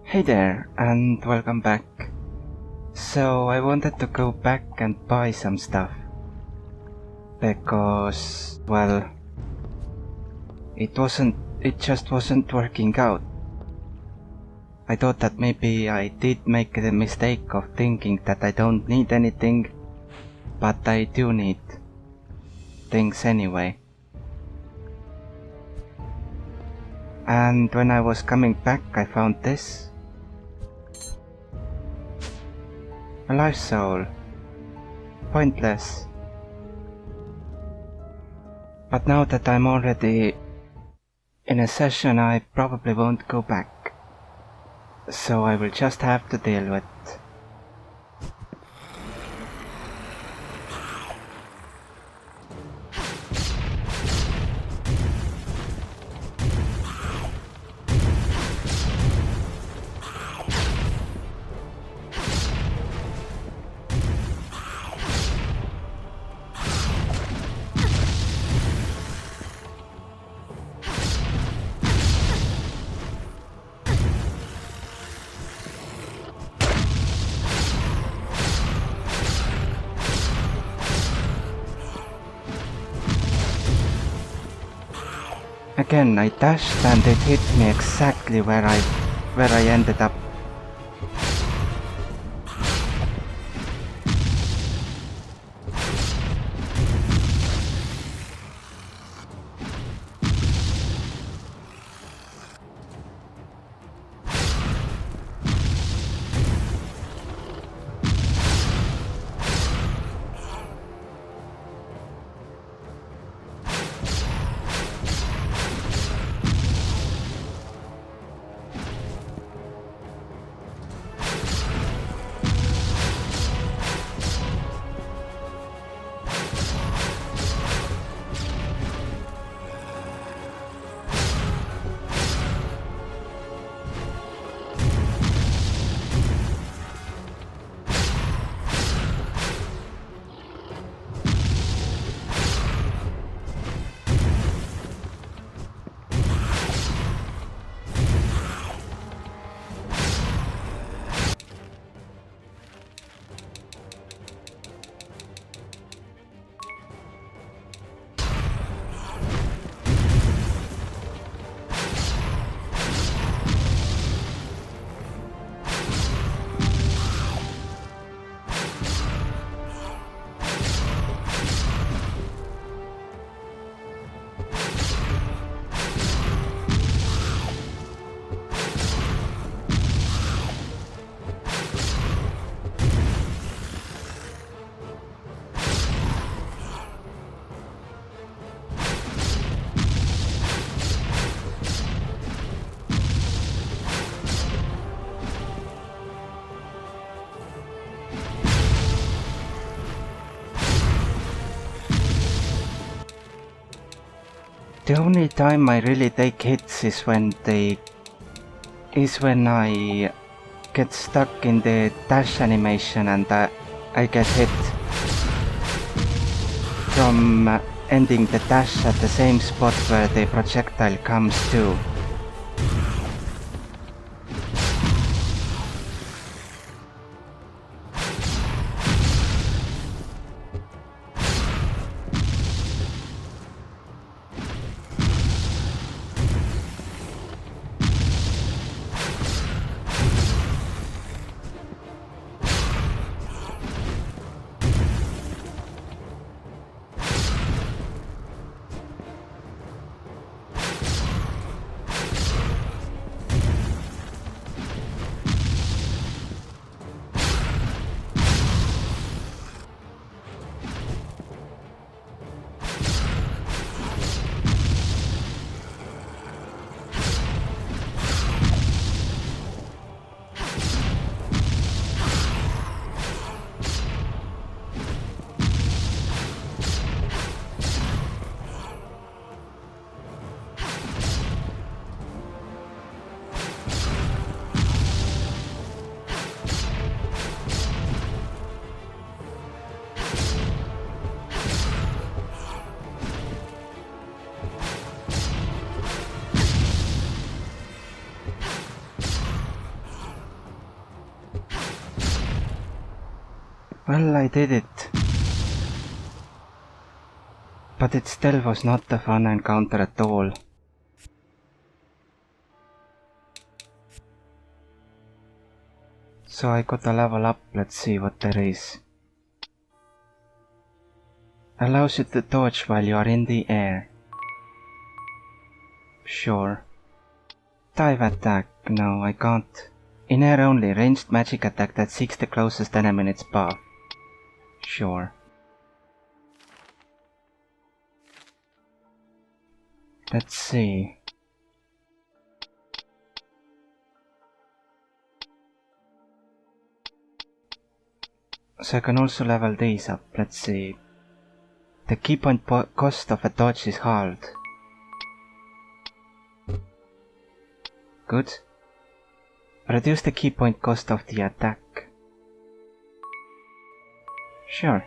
Hey there, and welcome back. So I wanted to go back and buy some stuff. Because, well, it just wasn't working out. I thought that maybe I did make the mistake of thinking that I don't need anything, but I do need things anyway. And when I was coming back, I found this. A life soul. Pointless. But now that I'm already in a session, I probably won't go back. So I will just have to deal with. Again, I dashed and it hit me exactly where I ended up. The only time I really take hits is when I get stuck in the dash animation and I get hit from ending the dash at the same spot where the projectile comes to. Well, I did it. But it still was not a fun encounter at all. So I got a level up, let's see what there is. Allows you to dodge while you are in the air. Sure. Dive attack, no I can't. In air only, ranged magic attack that seeks the closest enemy in its path. Sure. Let's see. So I can also level these up, let's see. The key point cost of a dodge is halved. Good. Reduce the key point cost of the attack. Sure.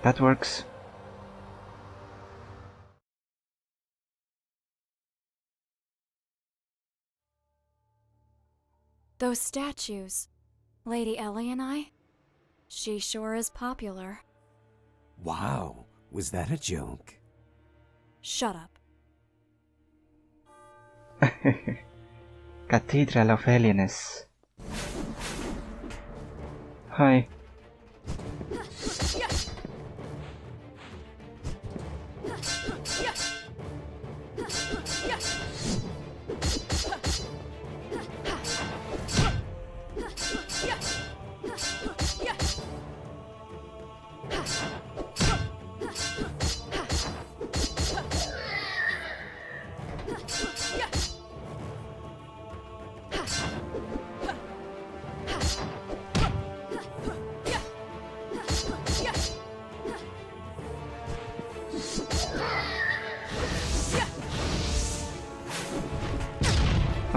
That works. Those statues. Lady Ellie and I? She sure is popular. Wow, was that a joke? Shut up. Cathedral of Erynes. Hi.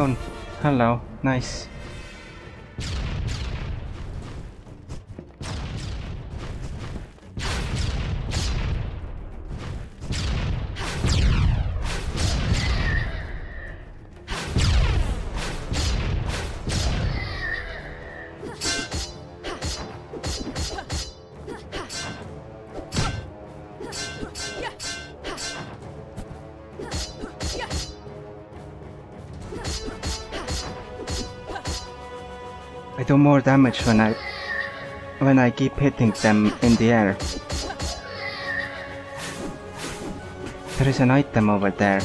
Oh, hello. Nice. I do more damage when I keep hitting them in the air. There is an item over there.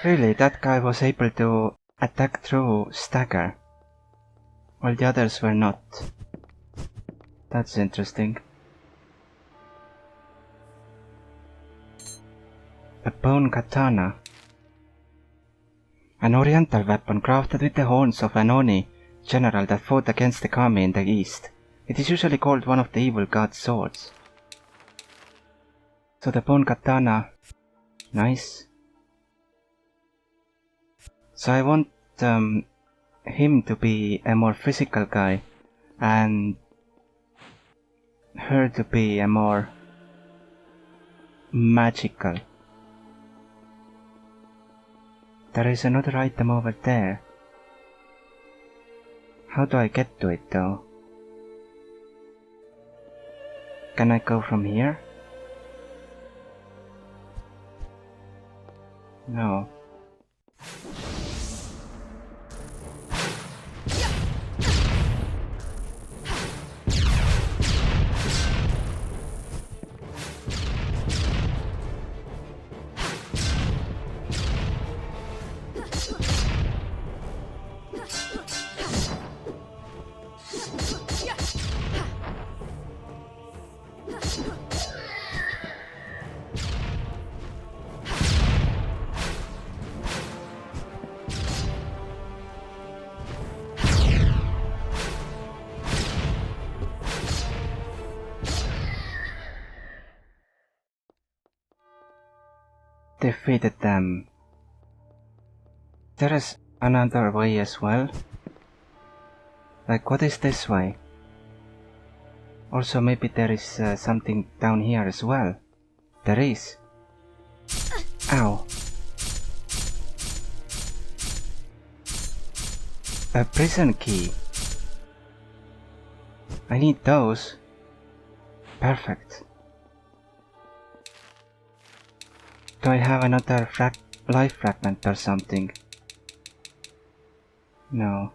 Really, that guy was able to attack through stagger, while the others were not. That's interesting. A bone katana. An oriental weapon crafted with the horns of an Oni general that fought against the kami in the east. It is usually called one of the evil god's swords. So the bone katana. Nice. So I want him to be a more physical guy and her to be a more magical. There is another item over there. How do I get to it though? Can I go from here? No. defeated them. There is another way as well. Like, what is this way? Also, maybe there is something down here as well. There is. Ow. A prison key. I need those. Perfect. Do I have another life fragment or something? No.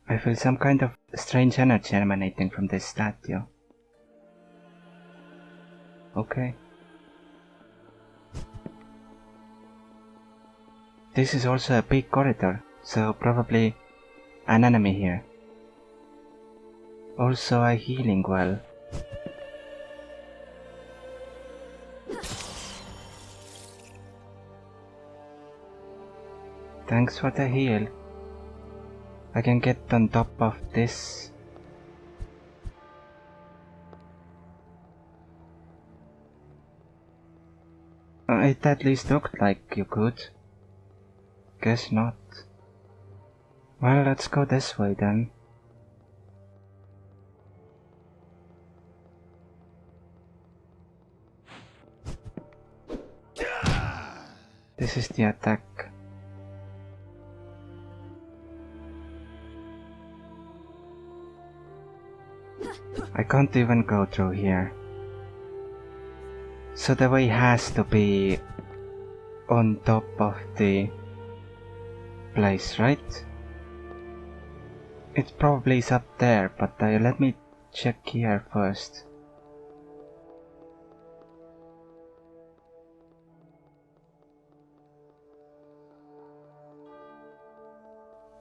I feel some kind of strange energy emanating from this statue. Okay. This is also a big corridor, so probably an enemy here. Also a healing well. Thanks for the heal. I can get on top of this. It at least looked like you could. Guess not. Well, let's go this way then. This is the attack. I can't even go through here. So the way has to be on top of the place, right? It probably is up there, but let me check here first.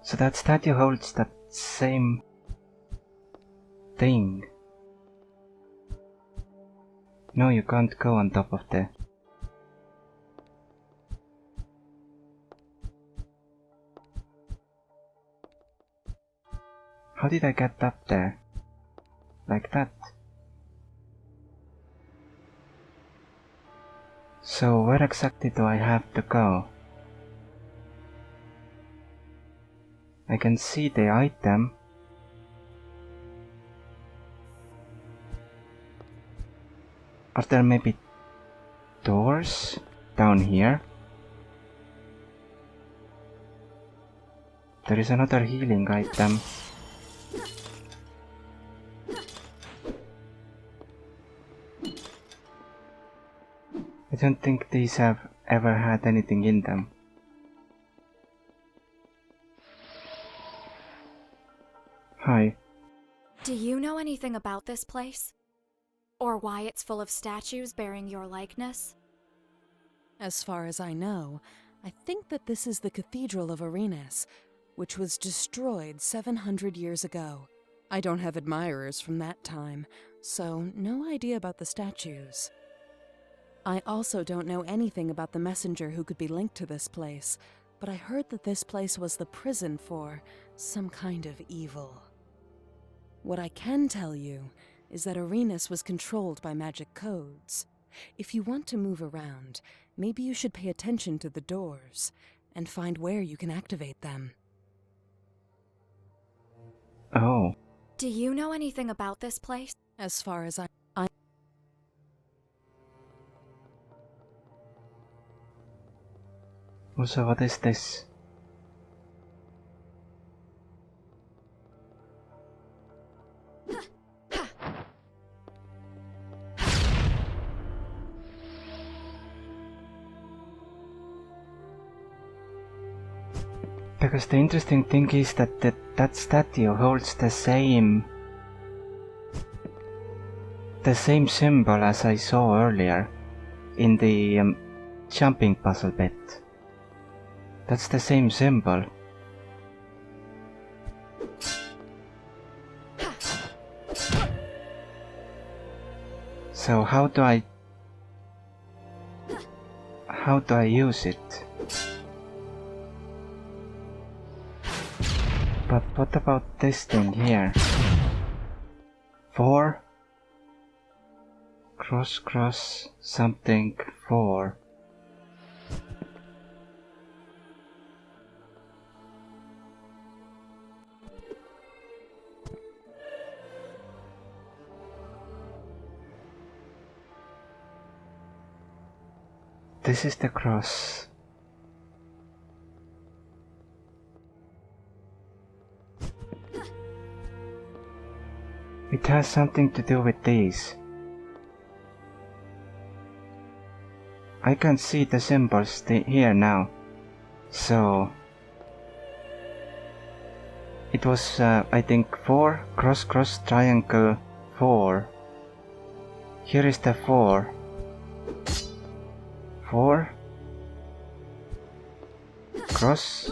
So that statue holds that same thing. No, you can't go on top of the... How did I get up there? Like that? So where exactly do I have to go? I can see the item. Are there maybe doors down here? There is another healing item. I don't think these have ever had anything in them. Hi. Do you know anything about this place? Or why it's full of statues bearing your likeness? As far as I know, I think that this is the Cathedral of Erynes, which was destroyed 700 years ago. I don't have admirers from that time, so no idea about the statues. I also don't know anything about the messenger who could be linked to this place, but I heard that this place was the prison for some kind of evil. What I can tell you is that Erynes was controlled by magic codes. If you want to move around, maybe you should pay attention to the doors and find where you can activate them. Oh. Do you know anything about this place? As far as I Also, what is this? Because the interesting thing is that that statue holds the same symbol as I saw earlier in the jumping puzzle bit. That's the same symbol. So how do I use it? But what about this thing here? 4 cross something 4. This is the cross. It has something to do with these. I can see the symbols here now. So it was I think 4 cross triangle 4. Here is the 4. 4 cross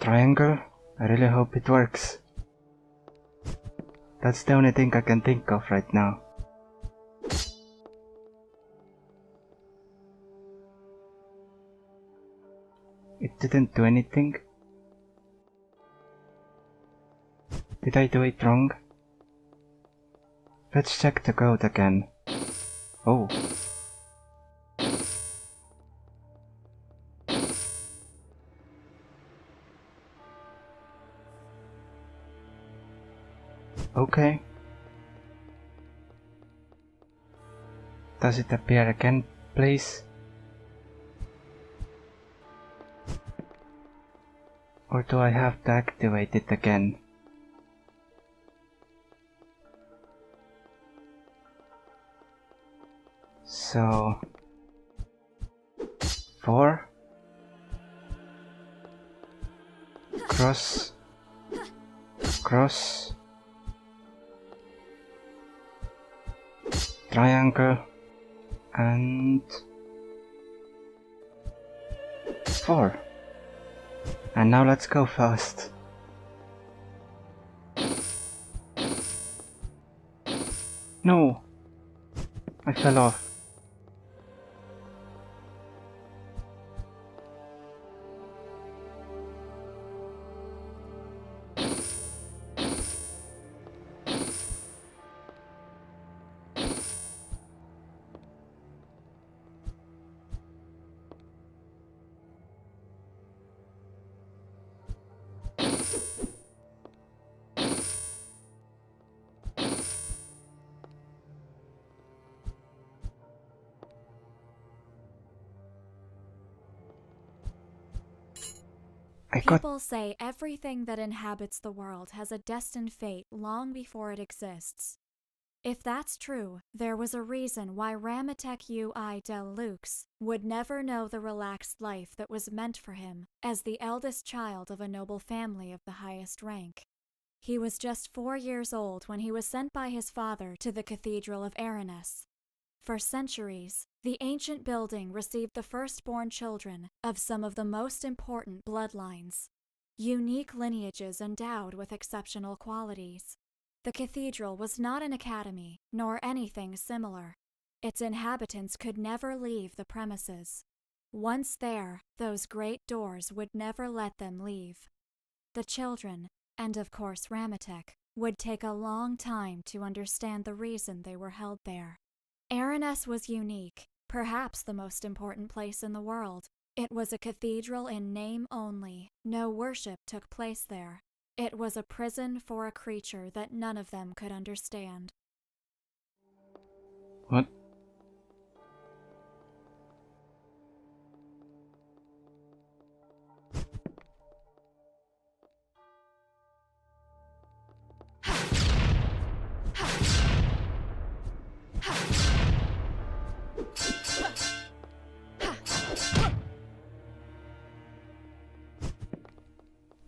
triangle. I really hope it works. That's the only thing I can think of right now. It didn't do anything. Did I do it wrong? Let's check the code again. Oh. Okay. Does it appear again, please? Or do I have to activate it again? So 4 cross triangle and 4. And now let's go fast. No! I fell off. People say everything that inhabits the world has a destined fate long before it exists. If that's true, there was a reason why Ramatek Ui Del Lux would never know the relaxed life that was meant for him as the eldest child of a noble family of the highest rank. He was just 4 years old when he was sent by his father to the Cathedral of Erynes. For centuries, the ancient building received the firstborn children of some of the most important bloodlines, unique lineages endowed with exceptional qualities. The cathedral was not an academy, nor anything similar. Its inhabitants could never leave the premises. Once there, those great doors would never let them leave. The children, and of course Ramatek, would take a long time to understand the reason they were held there. Erynes was unique, perhaps the most important place in the world. It was a cathedral in name only. No worship took place there. It was a prison for a creature that none of them could understand. What?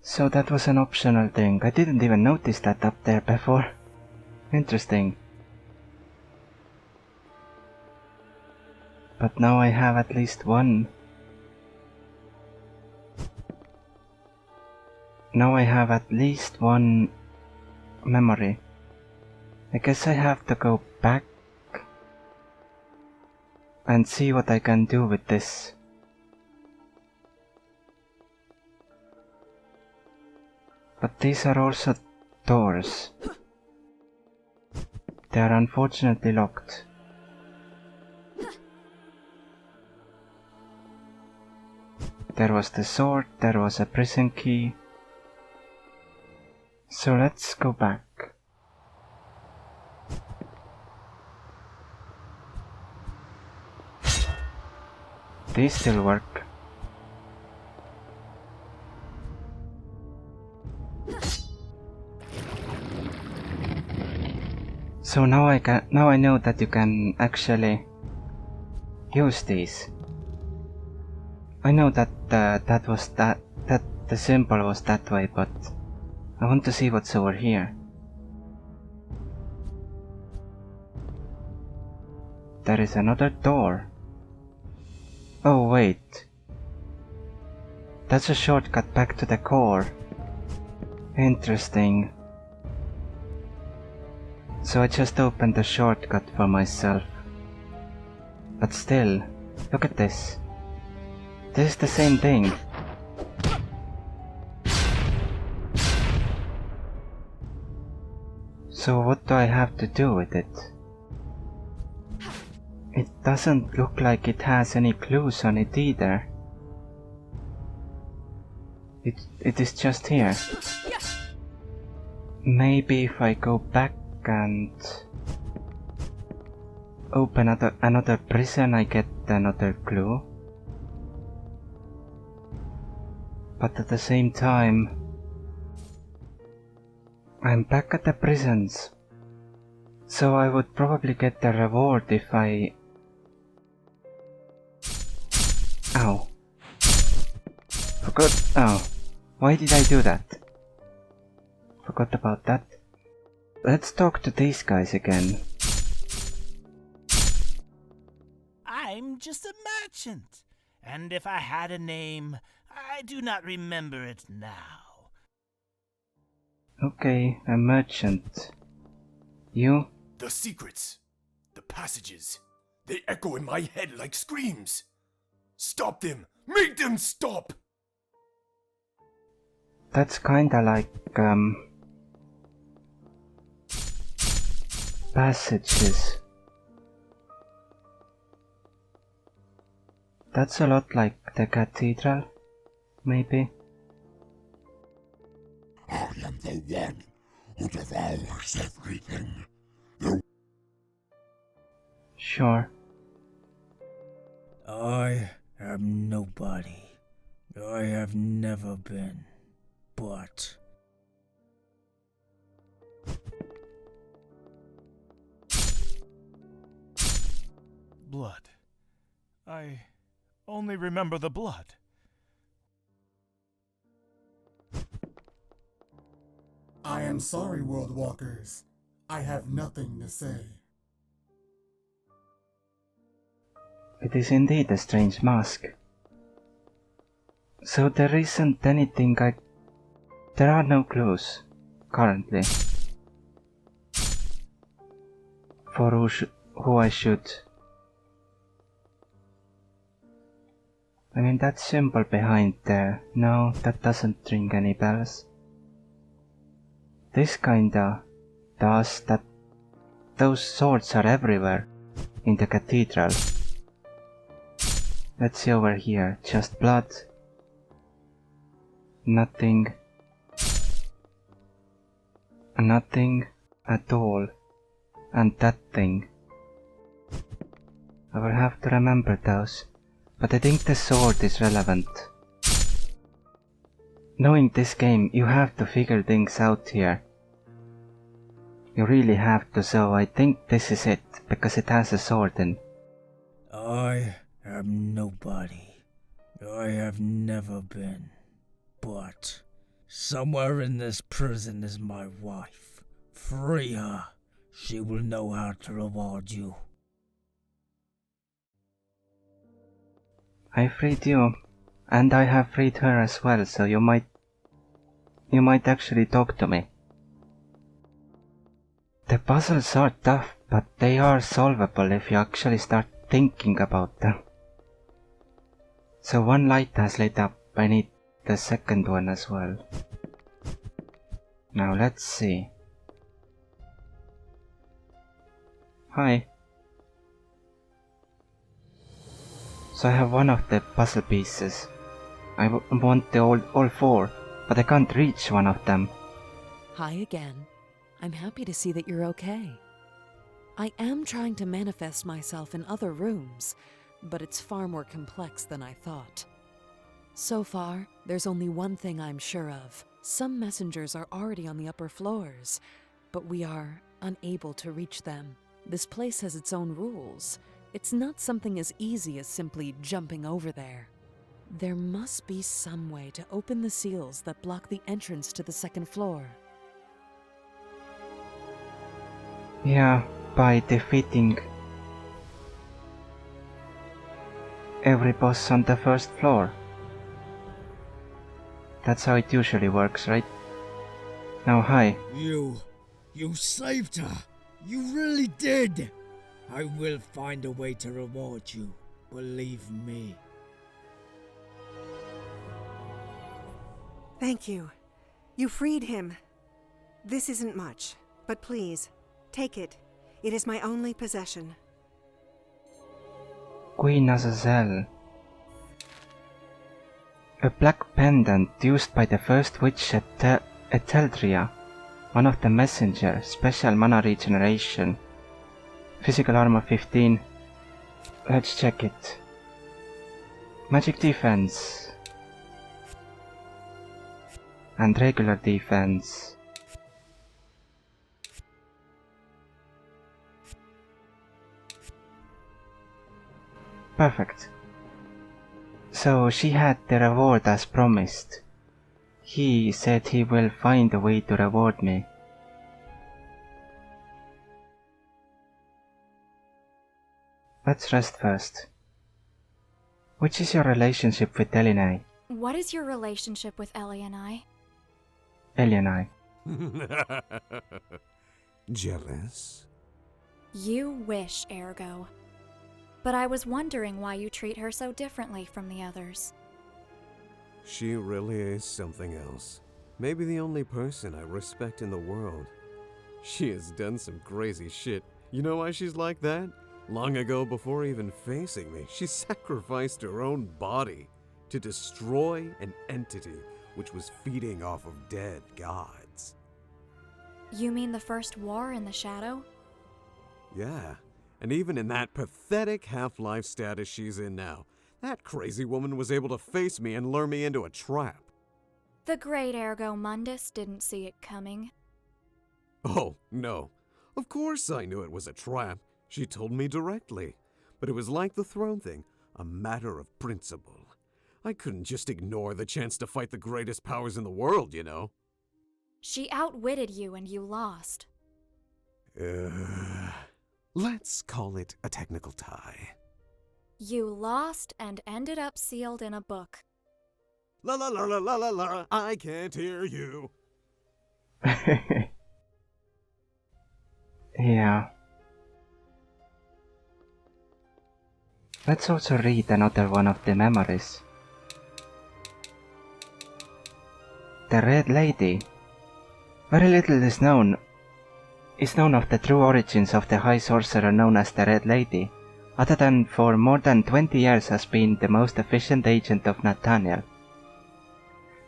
So that was an optional thing. I didn't even notice that up there before. Interesting. But now I have at least one. Now I have at least one memory. I guess I have to go back and see what I can do with this. But these are also doors. They are unfortunately locked. There was the sword, there was a prison key. So let's go back. These still work. So now I know that you can actually use these. I know that that the symbol was that way, but I want to see what's over here. There is another door. Oh wait. That's a shortcut back to the core. Interesting. So I just opened the shortcut for myself. But still, look at this. This is the same thing. So what do I have to do with it? It doesn't look like it has any clues on it either. It is just here. Maybe if I go back and open another prison, I get another clue. But at the same time, I'm back at the prisons. So I would probably get the reward if I... Ow. Forgot... Oh. Why did I do that? Forgot about that. Let's talk to these guys again. I'm just a merchant, and if I had a name, I do not remember it now. Okay, a merchant. You? The secrets, the passages, they echo in my head like screams. Stop them! Make them stop! That's kinda like, passages. That's a lot like the Cathedral, maybe? I am the one who devours everything. Sure. I am nobody. I have never been. But... Blood. I only remember the blood. I am sorry, World Walkers. I have nothing to say. It is indeed a strange mask. So there isn't anything There are no clues, currently. For who I should... I mean, that symbol behind there, no, that doesn't ring any bells. This kinda does, that those swords are everywhere in the cathedral. Let's see over here, just blood. Nothing. Nothing at all. And that thing. I will have to remember those. But I think the sword is relevant. Knowing this game, you have to figure things out here. You really have to, so I think this is it, because it has a sword in. I am nobody. I have never been. But somewhere in this prison is my wife. Free her. She will know how to reward you. I freed you, and I have freed her as well, so you might actually talk to me. The puzzles are tough, but they are solvable if you actually start thinking about them. So one light has lit up, I need the second one as well. Now let's see. Hi. So I have one of the puzzle pieces. I want all four, but I can't reach one of them. Hi again. I'm happy to see that you're okay. I am trying to manifest myself in other rooms, but it's far more complex than I thought. So far, there's only one thing I'm sure of. Some messengers are already on the upper floors, but we are unable to reach them. This place has its own rules. It's not something as easy as simply jumping over there. There must be some way to open the seals that block the entrance to the second floor. Yeah, by defeating every boss on the first floor. That's how it usually works, right? Now, hi. You saved her. You really did. I will find a way to reward you. Believe me. Thank you. You freed him. This isn't much, but please, take it. It is my only possession. Queen Azazel. A black pendant used by the first witch at Hetherlum, one of the messenger, special mana regeneration. Physical armor 15. Let's check it. Magic defense. And regular defense. Perfect. So she had the reward as promised. He said he will find a way to reward me. Let's rest first. Which is your relationship with Erynes? What is your relationship with Ellie and I? Ellie and I. Jealous? You wish, ergo. But I was wondering why you treat her so differently from the others. She really is something else. Maybe the only person I respect in the world. She has done some crazy shit. You know why she's like that? Long ago, before even facing me, she sacrificed her own body to destroy an entity which was feeding off of dead gods. You mean the first war in the shadow? Yeah, and even in that pathetic half-life status she's in now, that crazy woman was able to face me and lure me into a trap. The great Ergo Mundus didn't see it coming. Oh, no. Of course I knew it was a trap. She told me directly. But it was like the throne thing, a matter of principle. I couldn't just ignore the chance to fight the greatest powers in the world, you know. She outwitted you and you lost. Let's call it a technical tie. You lost and ended up sealed in a book. La la la la la la la, I can't hear you. Yeah. Let's also read another one of the memories. The Red Lady. Very little is known of the true origins of the High Sorcerer known as the Red Lady, other than for more than 20 years has been the most efficient agent of Nathaniel.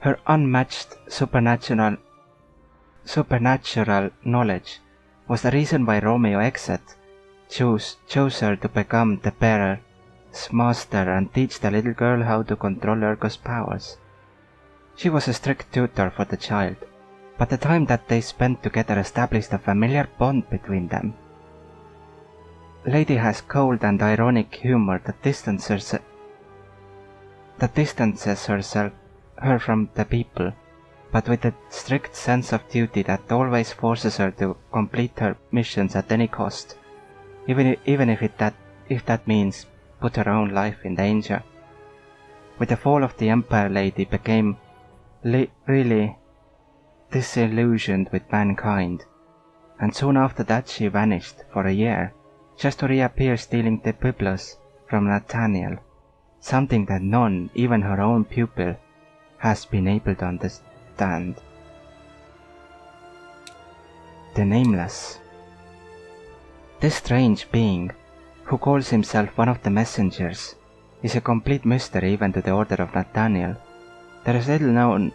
Her unmatched supernatural knowledge was the reason why Romeo Exet chose her to become the bearer's master and teach the little girl how to control Ergo's powers. She was a strict tutor for the child, but the time that they spent together established a familiar bond between them. Lady has cold and ironic humor that distances her from the people, but with a strict sense of duty that always forces her to complete her missions at any cost, even if that means put her own life in danger. With the fall of the Empire, Lady became really disillusioned with mankind, and soon after that she vanished for a year, just to reappear stealing the biblos from Nathaniel, something that none, even her own pupil, has been able to understand. The Nameless. This strange being, who calls himself one of the messengers, is a complete mystery even to the Order of Nathaniel. There is little known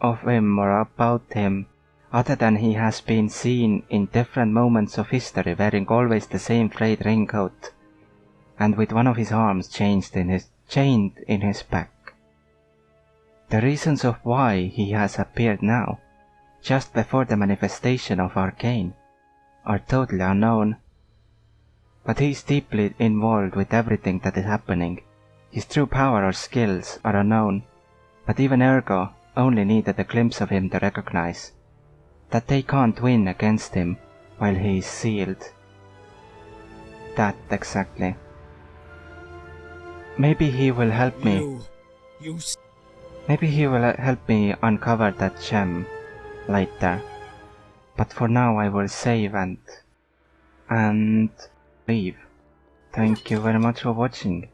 of him or about him, other than he has been seen in different moments of history wearing always the same frayed raincoat, and with one of his arms chained in his back. The reasons of why he has appeared now, just before the manifestation of Arcane, are totally unknown. But he is deeply involved with everything that is happening. His true power or skills are unknown, but even Ergo only needed a glimpse of him to recognize that they can't win against him while he is sealed. That exactly. Maybe he will help me. Maybe he will help me uncover that gem later. But for now I will save and leave. Thank you very much for watching.